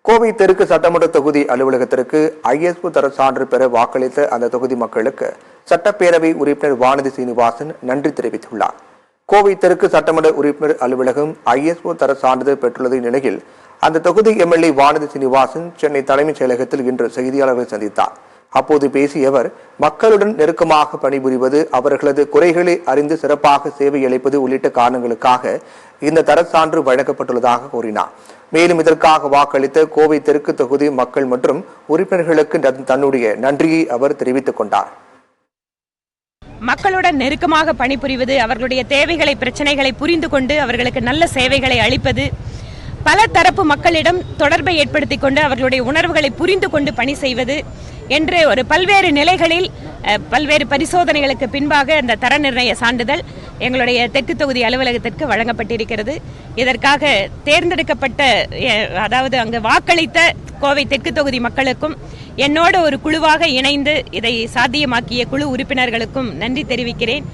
கோவை தெற்கு சட்டமன்ற தொகுதி அலுவலகத்திற்கு ஐஎஸ்ஓ தர சான்று பெற வாக்களித்த அந்த தொகுதி மக்களுக்கு சட்டப்பேரவை உறுப்பினர் வானதி சீனிவாசன் நன்றி தெரிவித்துள்ளார். கோவை தெற்கு சட்டமன்ற உறுப்பினர் அலுவலகம் ஐஎஸ்ஓ தர சான்றிதழ் பெற்றுள்ள நிலையில் அந்த தொகுதி எம்எல்ஏ வானதி சீனிவாசன் சென்னை தலைமைச் செயலகத்தில் இன்று செய்தியாளர்களை சந்தித்தார். அப்போது பேசிய அவர், மக்களுடன் நெருக்கமாக பணிபுரிவது, அவர்களது குறைகளை அறிந்து சிறப்பாக சேவை அளிப்பது உள்ளிட்ட காரணங்களுக்காக இந்த தரச்சான்று வழங்கப்பட்டுள்ளதாக கூறினார். மேலும் இதற்காக வாக்களித்த கோவை தெற்கு தொகுதி மக்கள் மற்றும் உறுப்பினர்களுக்கு தன்னுடைய நன்றியை அவர் தெரிவித்துக் கொண்டார். மக்களுடன் நெருக்கமாக பணிபுரிவது, அவர்களுடைய தேவைகளை பிரச்சனைகளை புரிந்து கொண்டு அவர்களுக்கு நல்ல சேவைகளை அளிப்பது, பல தரப்பு மக்களிடம் தொடர்பை ஏற்படுத்திக் கொண்டு அவர்களுடைய உணர்வுகளை புரிந்து கொண்டு பணி செய்வது என்று ஒரு பல்வேறு நிலைகளில் பல்வேறு பரிசோதனைகளுக்கு பின்பாக இந்த தர நிர்ணய சான்றிதழ் எங்களுடைய தெற்கு தொகுதி அலுவலகத்திற்கு வழங்கப்பட்டிருக்கிறது. இதற்காக தேர்ந்தெடுக்கப்பட்ட, அதாவது அங்கு வாக்களித்த கோவை தெற்கு தொகுதி மக்களுக்கும் என்னோட ஒரு குழுவாக இணைந்து இதை சாத்தியமாக்கிய குழு உறுப்பினர்களுக்கும் நன்றி தெரிவிக்கிறேன்.